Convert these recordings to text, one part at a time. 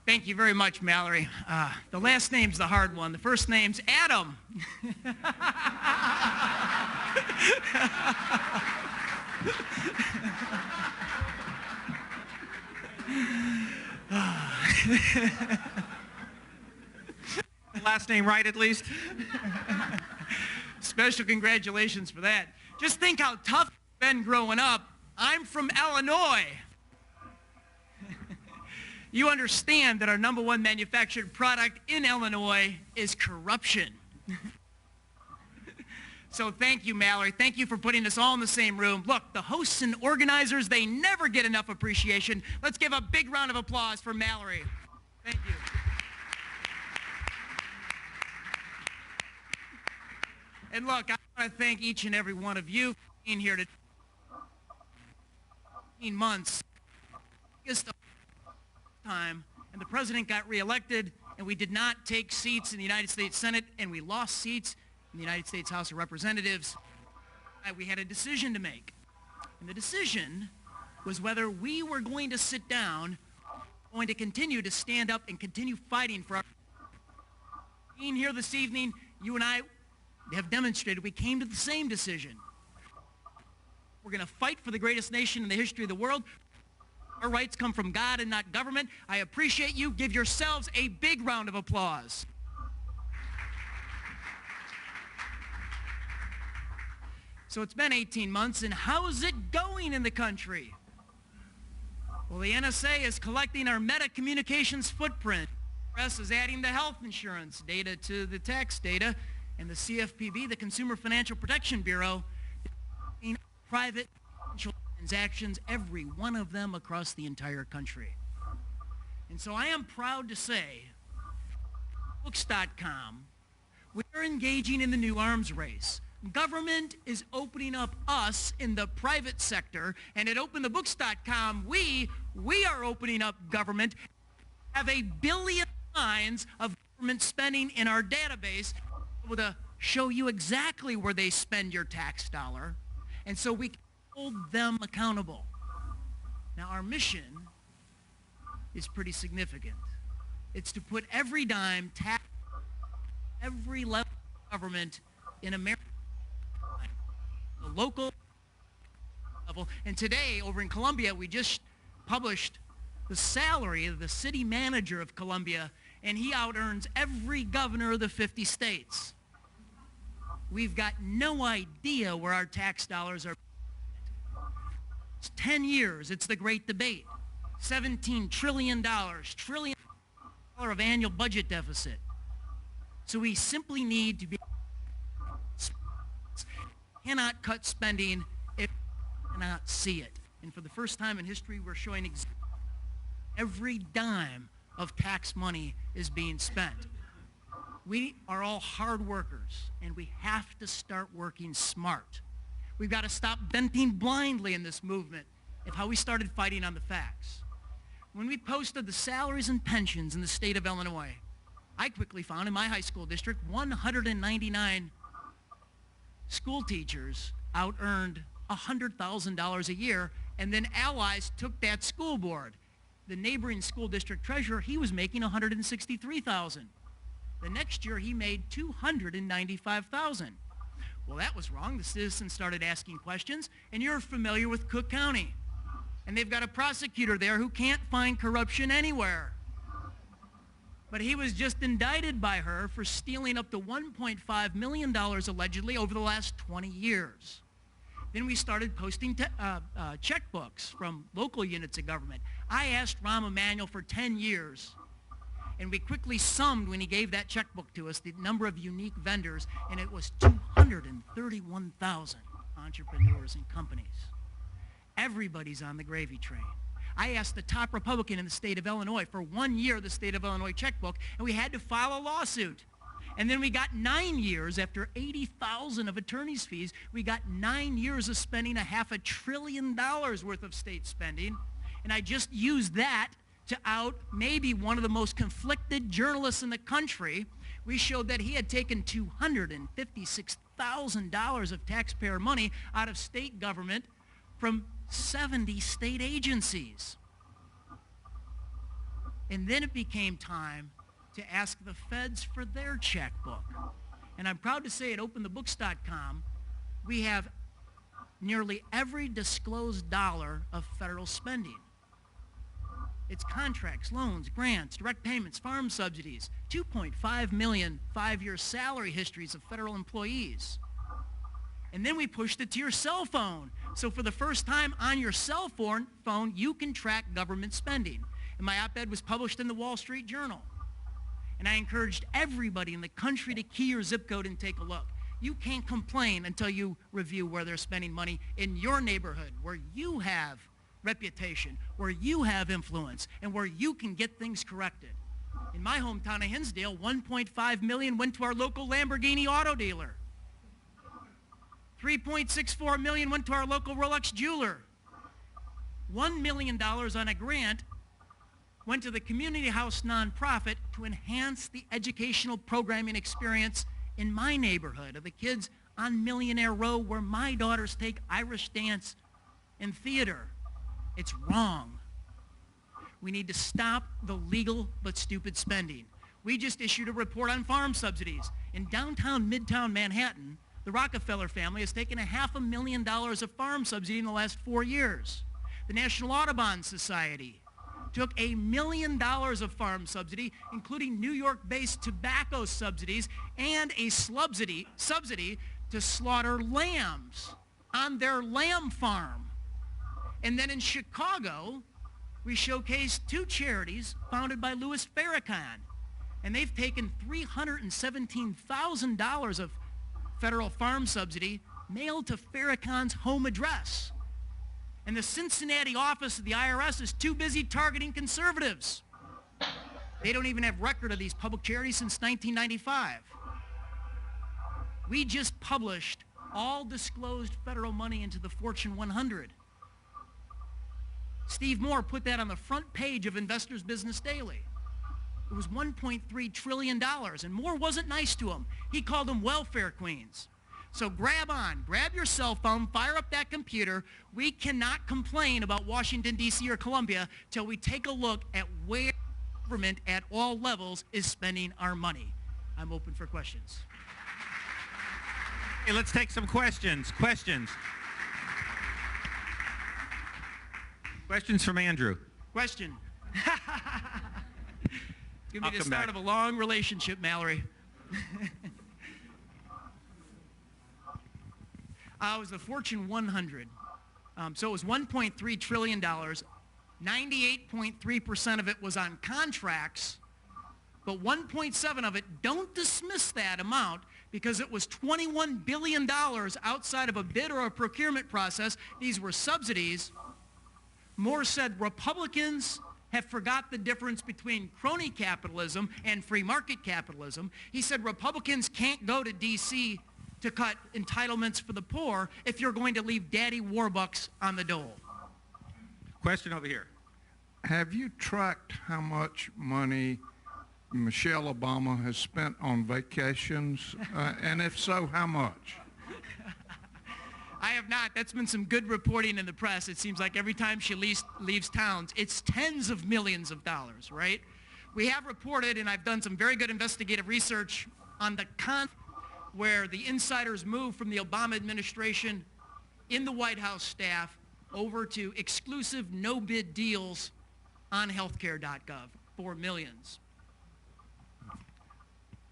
Thank you very much, Mallory. The last name's the hard one. The first name's Adam. Last name right, at least? Special congratulations for that. Just think how tough it's been growing up. I'm from Illinois. You understand that our #1 manufactured product in Illinois is corruption. So thank you, Mallory. Thank you for putting us all in the same room. Look, the hosts and organizers, they never get enough appreciation. Let's give a big round of applause for Mallory. Thank you. And look, I want to thank each and every one of you for being here today. 18 months. Time, and the president got reelected, and we did not take seats in the United States Senate, and we lost seats in the United States House of Representatives. We had a decision to make, and the decision was whether we were going to sit down, going to continue to stand up and continue fighting for our. Being here this evening, you and I have demonstrated we came to the same decision. We're going to fight for the greatest nation in the history of the world. Our rights come from God and not government. I appreciate you. Give yourselves a big round of applause. So it's been 18 months, and how's it going in the country? Well, the NSA is collecting our meta-communications footprint. The press is adding the health insurance data to the tax data, and the CFPB, the Consumer Financial Protection Bureau, is private financial transactions, every one of them across the entire country. And so I am proud to say, books.com, we're engaging in the new arms race. Government is opening up us in the private sector, and at openthebooks.com, we are opening up government, have 1 billion lines of government spending in our database, able to show you exactly where they spend your tax dollar, and so we can hold them accountable. Now, our mission is pretty significant. It's to put every dime, tax, every level of government in America, the local level. And today, over in Columbia, we just published the salary of the city manager of Columbia, and he out-earns every governor of the 50 states. We've got no idea where our tax dollars are. 10 years, it's the great debate. $17 trillion of annual budget deficit. So we simply need to be, cannot cut spending if we cannot see it. And for the first time in history, we're showing every dime of tax money is being spent. We are all hard workers, and we have to start working smart. We've got to stop bending blindly in this movement of how we started fighting on the facts. When we posted the salaries and pensions in the state of Illinois, I quickly found in my high school district 199 school teachers out-earned $100,000 a year, and then allies took that school board. The neighboring school district treasurer, he was making $163,000. The next year, he made $295,000. Well, that was wrong. The citizens started asking questions, and you're familiar with Cook County. And they've got a prosecutor there who can't find corruption anywhere. But he was just indicted by her for stealing up to $1.5 million allegedly over the last 20 years. Then we started posting checkbooks from local units of government. I asked Rahm Emanuel for 10 years, and we quickly summed, when he gave that checkbook to us, the number of unique vendors, and it was 231,000 entrepreneurs and companies. Everybody's on the gravy train. I asked the top Republican in the state of Illinois for 1 year the state of Illinois checkbook, and we had to file a lawsuit. And then we got 9 years, after $80,000 of attorney's fees, we got 9 years of spending $500 billion worth of state spending. And I just used that to out maybe one of the most conflicted journalists in the country. We showed that he had taken $256,000 of taxpayer money out of state government from 70 state agencies. And then it became time to ask the feds for their checkbook. And I'm proud to say at openthebooks.com, we have nearly every disclosed dollar of federal spending. It's contracts, loans, grants, direct payments, farm subsidies, 2.5 million five-year salary histories of federal employees. And then we pushed it to your cell phone. So for the first time on your cell phone, you can track government spending. And my op-ed was published in the Wall Street Journal. And I encouraged everybody in the country to key your zip code and take a look. You can't complain until you review where they're spending money in your neighborhood, where you have reputation, where you have influence, and where you can get things corrected. In my hometown of Hinsdale, 1.5 million went to our local Lamborghini auto dealer. 3.64 million went to our local Rolex jeweler. $1 million on a grant went to the community house nonprofit to enhance the educational programming experience in my neighborhood of the kids on Millionaire Row where my daughters take Irish dance and theater. It's wrong. We need to stop the legal but stupid spending. We just issued a report on farm subsidies. In downtown, midtown Manhattan, the Rockefeller family has taken $500,000 of farm subsidy in the last 4 years. The National Audubon Society took $1 million of farm subsidy, including New York-based tobacco subsidies and a subsidy to slaughter lambs on their lamb farm. And then in Chicago, we showcased 2 charities founded by Louis Farrakhan. And they've taken $317,000 of federal farm subsidy mailed to Farrakhan's home address. And the Cincinnati office of the IRS is too busy targeting conservatives. They don't even have record of these public charities since 1995. We just published all disclosed federal money into the Fortune 100. Steve Moore put that on the front page of Investors Business Daily. It was $1.3 trillion, and Moore wasn't nice to them. He called them welfare queens. So grab your cell phone, fire up that computer. We cannot complain about Washington, D.C. or Columbia till we take a look at where government at all levels is spending our money. I'm open for questions. Hey, let's take some questions. Questions from Andrew. Question. It's going to be the start of a long relationship, Mallory. It was the Fortune 100. So it was $1.3 trillion. 98.3% of it was on contracts, but 1.7 of it, don't dismiss that amount, because it was $21 billion outside of a bid or a procurement process. These were subsidies. Moore said Republicans have forgot the difference between crony capitalism and free market capitalism. He said Republicans can't go to D.C. to cut entitlements for the poor if you're going to leave daddy warbucks on the dole. Question over here. Have you tracked how much money Michelle Obama has spent on vacations? And if so, how much? I have not. That's been some good reporting in the press. It seems like every time she leaves towns, it's tens of millions of dollars, right? We have reported, and I've done some very good investigative research on the where the insiders moved from the Obama administration in the White House staff over to exclusive no-bid deals on healthcare.gov for millions.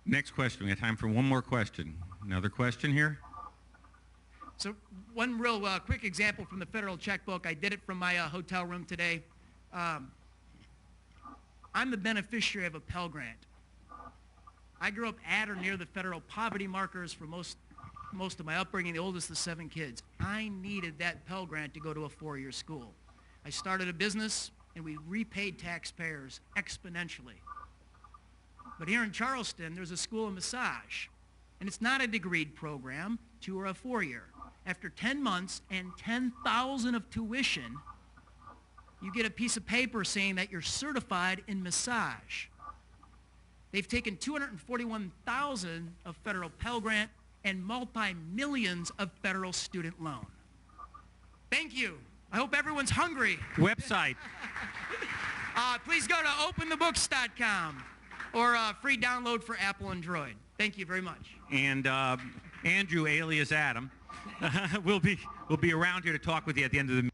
Next question. We have time for one more question. Another question here? So one real quick example from the federal checkbook. I did it from my hotel room today. I'm the beneficiary of a Pell Grant. I grew up at or near the federal poverty markers for most of my upbringing, the oldest of 7 kids. I needed that Pell Grant to go to a 4-year school. I started a business, and we repaid taxpayers exponentially. But here in Charleston, there's a school of massage, and it's not a degreed program, 2 or a 4-year. After 10 months and $10,000 of tuition, you get a piece of paper saying that you're certified in massage. They've taken $241,000 of federal Pell Grant and multi-millions of federal student loan. Thank you. I hope everyone's hungry. Website. Please go to openthebooks.com or free download for Apple and Droid. Thank you very much. And Andrew, alias Adam, will be around here to talk with you at the end of the